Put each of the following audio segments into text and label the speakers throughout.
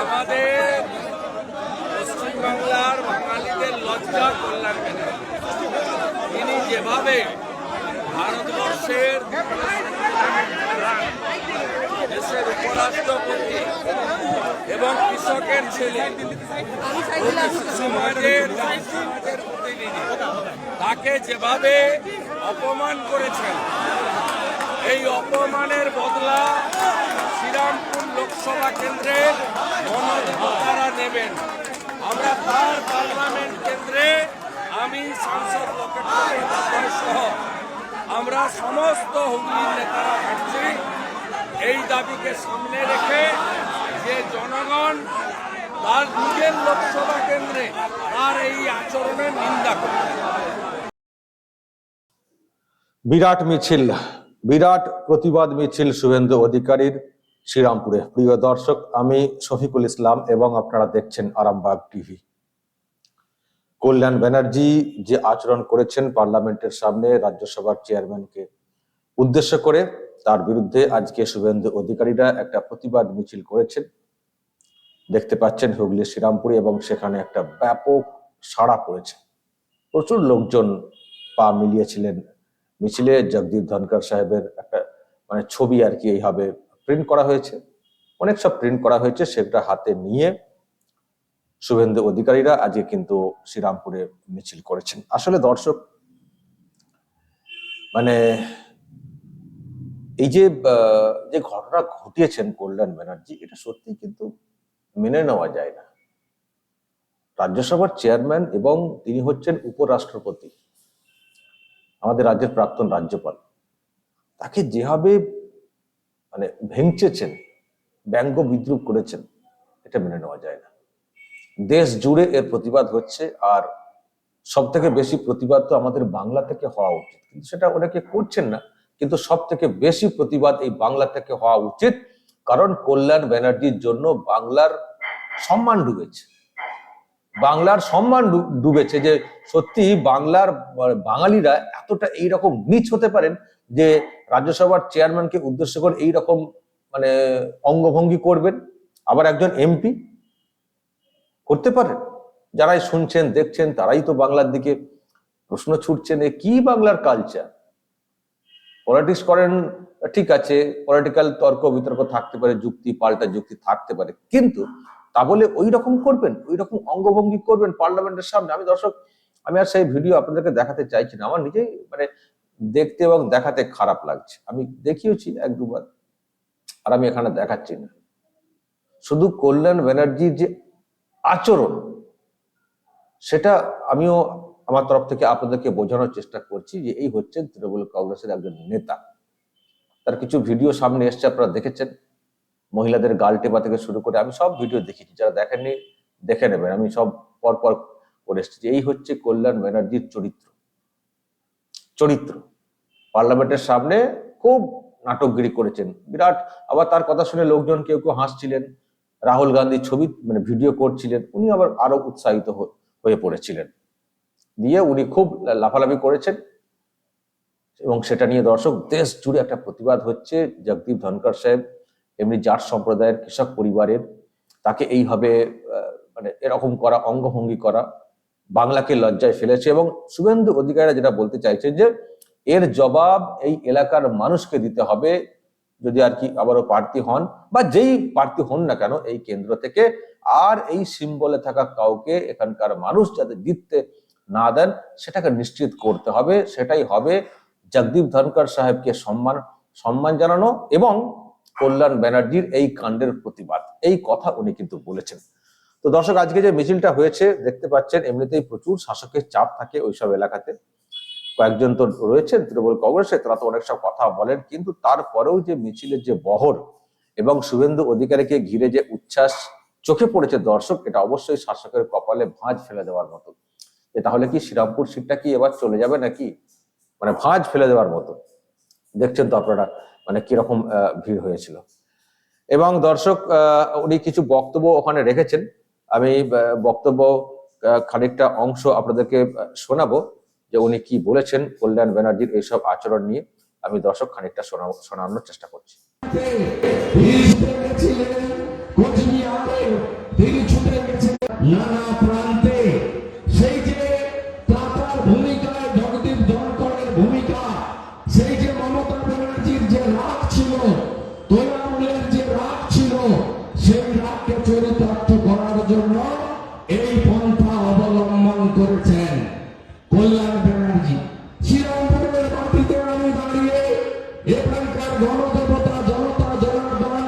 Speaker 1: আমাদের পশ্চিমবাংলার বাঙালিদের লজ্জা কল্যাণ তিনি যেভাবে ভারতবর্ষের দেশের উপরাষ্ট্রপতি এবং কৃষকের ছেলে সমাজের প্রতিনিধি তাকে যেভাবে অপমান করেছেন, এই অপমানের বদলা শ্রীরামপুর লোকসভা কেন্দ্রের গণভোটাররা নেবেন। আমরা তার পার্লামেন্ট কেন্দ্রে আমি সাংসদ লোকেশ সহ আমরা সমস্ত হুগলির নেতারা থাকছি এই দাবিকে সামনে রেখে যে জনগণ তার নিজের লোকসভা কেন্দ্রে তার এই আচরণের নিন্দা করে।
Speaker 2: বিরাট মিছিল, বিরাট প্রতিবাদ মিছিল শুভেন্দু অধিকারীর শ্রীরামপুরে। প্রিয় দর্শক, আমি শফিকুল ইসলাম এবং আপনারা দেখছেন আরামবাগ টিভি। কল্যাণ ব্যানার্জি যে আচরণ করেছেন পার্লামেন্টের সামনে রাজ্যসভার চেয়ারম্যানকে উদ্দেশ্য করে, তার বিরুদ্ধে আজকে শুভেন্দু অধিকারীরা একটা প্রতিবাদ মিছিল করেছেন। দেখতে পাচ্ছেন হুগলির শ্রীরামপুরে, এবং সেখানে একটা ব্যাপক সাড়া পড়েছে। প্রচুর লোকজন পা মিলিয়েছিলেন মিছিলে। জগদীপ ধনকর সাহেবের একটা ছবি আর কি এইভাবে প্রিন্ট করা হয়েছে, অনেক সব প্রিন্ট করা হয়েছে, সেটা হাতে নিয়ে শুভেন্দু অধিকারীরা আজকে কিন্তু শ্রীরামপুরে মিছিল করেছেন। আসলে দর্শক, এই যে ঘটনা ঘটিয়েছেন কল্যাণ ব্যানার্জি, এটা সত্যি কিন্তু মেনে নেওয়া যায় না। রাজ্যসভার চেয়ারম্যান এবং তিনি হচ্ছেন উপরাষ্ট্রপতি, আমাদের রাজ্যের প্রাক্তন রাজ্যপাল, তাকে যেভাবে ভেঙচেছেন, ব্যঙ্গ বিদ্রুপ করেছেন, এটা মেনে নেওয়া যায় না। দেশ জুড়ে এর প্রতিবাদ হচ্ছে, আর সব থেকে বেশি প্রতিবাদ তো আমাদের বাংলা থেকে হওয়া উচিত, কিন্তু সেটা অনেকে করছেন না। কিন্তু সব থেকে বেশি প্রতিবাদ এই বাংলা থেকে হওয়া উচিত, কারণ কল্যাণ ব্যানার্জির জন্য বাংলার সম্মান ডুবেছে, বাংলার সম্মান ডুবেছে। যে সত্যি বাংলার বাঙালিরা এতটা এইরকম নীচ হতে পারেন যে রাজ্যসভার চেয়ারম্যানকে উদ্দেশ্য করে এইরকম অঙ্গভঙ্গি করবেন, আবার একজন এমপি করতে পারেন। যারাই শুনছেন দেখছেন তারাই তো বাংলার দিকে প্রশ্ন ছুটছেন, এ কি বাংলার কালচার? পলিটিক্স করেন, ঠিক আছে, পলিটিক্যাল তর্ক বিতর্ক থাকতে পারে, যুক্তি পাল্টা যুক্তি থাকতে পারে, কিন্তু তা বলে ওই রকম করবেন, ওই রকম অঙ্গভঙ্গি করবেন পার্লামেন্টের সামনে? আমি আর সেই ভিডিও আপনাদেরকে দেখাতে চাইছি না, আমার নিজেই দেখতে এবং দেখাতে খারাপ লাগছে। আমি দেখিয়েছি এক দুবার, আর আমি এখানে দেখাচ্ছি না। শুধু কল্যাণ ব্যানার্জির যে আচরণ, সেটা আমিও আমার তরফ থেকে আপনাদেরকে বোঝানোর চেষ্টা করছি যে এই হচ্ছেন তৃণমূল কংগ্রেসের একজন নেতা। তার কিছু ভিডিও সামনে এসছে, আপনারা দেখেছেন, মহিলাদের গাল টেপা থেকে শুরু করে আমি সব ভিডিও দেখেছি, যারা দেখেননি দেখে নেবেন। আমি সব পরপর করে এসেছি। এই হচ্ছে কল্যাণ ব্যানার্জির চরিত্র। পার্লামেন্টের সামনে খুব নাটকগিরি করেছেন, বিরাট। আবার তার কথা শুনে লোকজন কেউ কেউ হাসছিলেন, রাহুল গান্ধীর ছবি ভিডিও করছিলেন, উনি আবার আরো উৎসাহিত হয়ে পড়েছিলেন, দিয়ে উনি খুব লাফালাফি করেছেন। এবং সেটা নিয়ে দর্শক দেশ জুড়ে একটা প্রতিবাদ হচ্ছে। জগদীপ ধনকর সাহেব এমনি জাট সম্প্রদায়ের কৃষক পরিবারের, তাকে এইভাবে এরকম করা, অঙ্গভঙ্গি করা বাংলাকে লজ্জায় ফেলেছে। এবং শুভেন্দু অধিকারীরা যেটা বলতে চাইছেন যে এর জবাব এই এলাকার মানুষকে দিতে হবে, যদি আর কি আবারও প্রার্থী হন, বা যেই প্রার্থী হন না কেন এই কেন্দ্র থেকে, আর এই সিম্বলে থাকা কাউকে এখানকার মানুষ যাতে জিততে না দেন সেটাকে নিশ্চিত করতে হবে। সেটাই হবে জগদীপ ধনখড় সাহেবকে সম্মান জানানো এবং কল্যাণ ব্যানার্জির এই কাণ্ডের প্রতিবাদ, এই কথা উনি কিন্তু বলেছেন। তো দর্শক, আজকে যে মিছিলটা হয়েছে দেখতে পাচ্ছেন, এমনিতেই প্রচুর শাসকের চাপ থাকে ওইসব এলাকাতে। কয়েকজন তো রয়েছেন তৃণমূল কংগ্রেসে, তারা তো অনেক সব কথা বলেন, কিন্তু তারপরেও যে মিছিলের যে বহর এবং শুভেন্দু অধিকারীকে ঘিরে যে উচ্ছ্বাস চোখে পড়েছে দর্শক, এটা অবশ্যই শাসকের কপালে ভাঁজ ফেলে দেওয়ার মতো। তাহলে কি শ্রীরামপুর সিটটা কি এবার চলে যাবে নাকি, মানে ভাঁজ ফেলে দেওয়ার মতো। দেখছেন তো আপনারা মানে কিরকম ভিড় হয়েছিল। এবং দর্শক, উনি কিছু বক্তব্য ওখানে রেখেছেন। আমি বক্তব্য খানিকটা অংশ আপনাদেরকে শোনাবো যে উনি কি বলেছেন কল্যাণ ব্যানার্জির এইসব আচরণ নিয়ে। আমি দর্শক খানিকটা শোনানোর চেষ্টা করছি।
Speaker 3: নানা প্রান্তে সেই যে ত্রাতার ভূমিকায় জগদীপ ধনখড়ের ভূমিকা, সেই যে মমতা ব্যানার্জির যে রাগ ছিল, তৃণমূলের যে রাগ ছিল, সেই রাগকে চরিতার্থ করার জন্য এই পন্থা অবলম্বন করেছেন কল্যাণ ব্যানার্জি। শ্রীরামপুরের মাটিতে আমি দাঁড়িয়ে এখানকার গণদেবতা জনতা জনার্দন,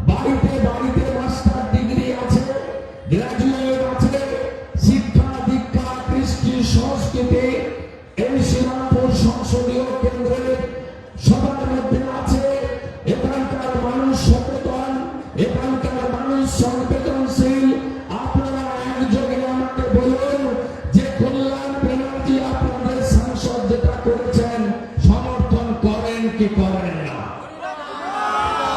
Speaker 3: বাড়িতে বাড়িতে মাস্টার ডিগ্রি আছে, গ্রাজুয়েট আছে, শিক্ষা দীক্ষা কৃষ্টি সংস্কৃতি এই শ্রীরামপুর সংসদীয় কেন্দ্রের সবার মধ্যে আছে। এখানকার মানুষ সচেতন, এখানকার মানুষ সংবেদনশীল। আপনারা একযোগে আমাকে বলুন যে কল্যাণ ব্যানার্জি আপনাদের সাংসদ যেটা করেছেন সমর্থন করেন কি করেন না?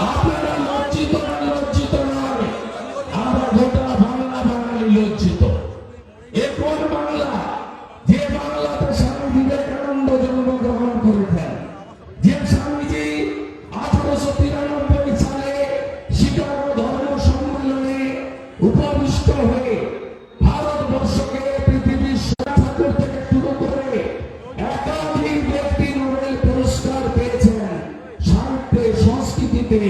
Speaker 3: আপনারা লজ্জিত না লজ্জিত নয়? আমরা গোটা বাংলা বাঙালি লজ্জিত। এ কোন বাংলা? যে বাংলাতে স্বামী বিবেকানন্দ জন্মগ্রহণ করেছেন, যে স্বামীজি 1893 সালে শিকাগো ধর্ম সম্মেলনে উপবিষ্ট হয়ে ভারতবর্ষকে পৃথিবীর ঠাকুর থেকে শুরু করে একাধিক ব্যক্তি নোবেল পুরস্কার পেয়েছেন সাহিত্যে, সংস্কৃতিতে,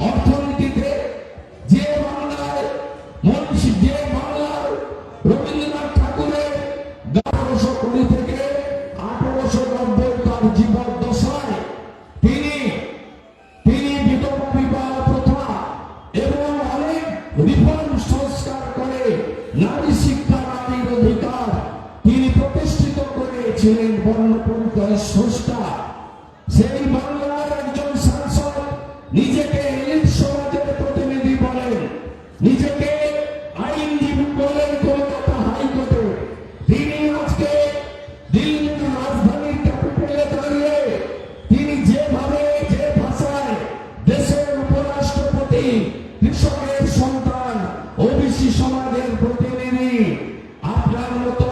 Speaker 3: অর্থনীতিতে। যে বাংলার রবীন্দ্রনাথ ঠাকুরের 1820 থেকে 1890 তার জীবদ্দশায় তিনি বিধবা বিবাহ প্রথা এবং অনেক রিফর্ম সংস্কার করে নারী শিক্ষা, নারীর অধিকার তিনি প্রতিষ্ঠিত করেছিলেন। বর্ণপরিচয় স্রষ্টা সেই বাংলার একজন সাংসদ নিজেকে এলিট সমাজের প্রতিনিধি বলেন, নিজেকে আইনজীবী বলেন কলকাতা হাইকোর্টে। তিনি আজকে দিল্লির রাজধানীর ক্যাপিটালে দাঁড়িয়ে তিনি যেভাবে যে ভাষায় দেশের উপরাষ্ট্রপতি, কৃষকের সন্তান, ওবিসি সমাজের প্রতিনিধি, আপনার মতো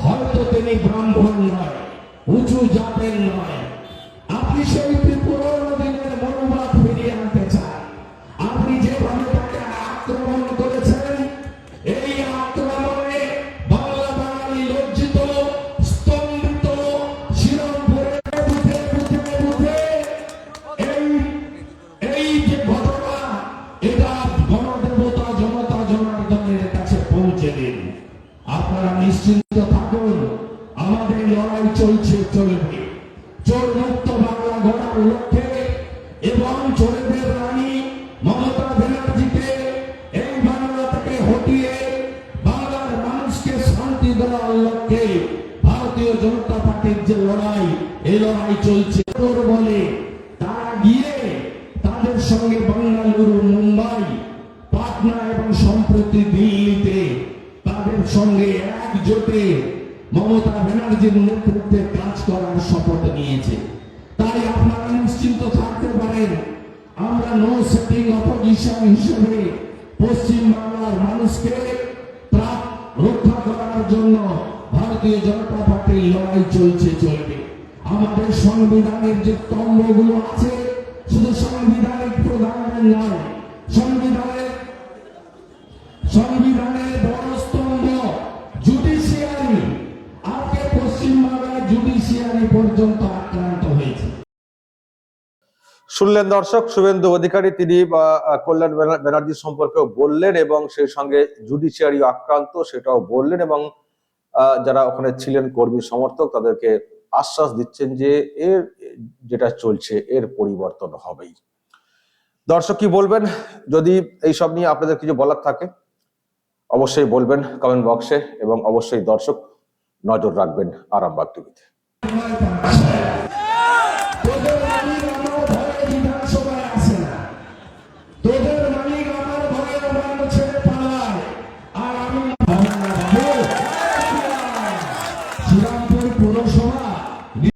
Speaker 3: হয়তো তিনি ব্রাহ্মণ নয়, উঁচু জাতের নয়, আপনি সেই পুরোনো দিনের মনোভাব ফিরিয়ে আনতে চান। আপনি যেভাবে তাকে আক্রমণ করেছেন, এই আক্রমণে বাংলা বাঙালি লজ্জিত, স্তম্ভিত। শ্রীরামপুরে বুথে বুথে বুথে এই যে ঘটনা, এটা গণদেবতা জনতা জনার্দনের কাছে পৌঁছে দিন। আপনারা নিশ্চিন্ত থাকুন, আমাদের লড়াই চলছে, চলবে। চোর মুক্ত বাংলা গড়ার লক্ষ্যে এবং চোরেদের রানী মমতা ব্যানার্জিকে এই বাংলা থেকে হটিয়ে বাংলার মানুষকে শান্তি দেওয়ার লক্ষ্যে ভারতীয় জনতা পার্টির যে লড়াই, এই লড়াই চলছে। বলে তারা গিয়ে তাদের সঙ্গে বেঙ্গালুরু, মুম্বাই, পাটনা এবং সম্প্রতি দিল্লিতে তাদের সঙ্গে একজোটে মমতা ব্যানার্জির নেতৃত্বে কাজ করার শপথ নিয়েছে। তাই আপনারা নিশ্চিন্ত থাকতে পারেন, আমরা নো সেটিং অপোজিশন হিসেবে পশ্চিম বাংলার মানুষকে রক্ষা করার জন্য ভারতীয় জনতা পার্টির লড়াই চলছে, চলবে। আমাদের সংবিধানের যে স্তম্ভগুলো আছে, শুধু সাংবিধানিক প্রধানের নয়, সংবিধানের বড় স্তম্ভ জুডিশিয়ারি। আজকে পশ্চিমবাংলার জুডিশিয়ারি পর্যন্ত আক্রান্ত হয়েছে।
Speaker 2: শুনলেন দর্শক, শুভেন্দু অধিকারী তিনি কল্যাণ ব্যানার্জি সম্পর্কেও বললেন এবং সেই সঙ্গে জুডিশিয়ারি আক্রান্ত সেটাও বললেন এবং যারা ওখানে ছিলেন কর্মী সমর্থক তাদেরকে আশ্বাস দিচ্ছেন যে এর যেটা চলছে এর পরিবর্তন হবেই। দর্শক কি বলবেন? যদি এইসব নিয়ে আপনাদের কিছু বলার থাকে অবশ্যই বলবেন কমেন্ট বক্সে এবং অবশ্যই দর্শক নজর রাখবেন আরামবাগ টিভিতে।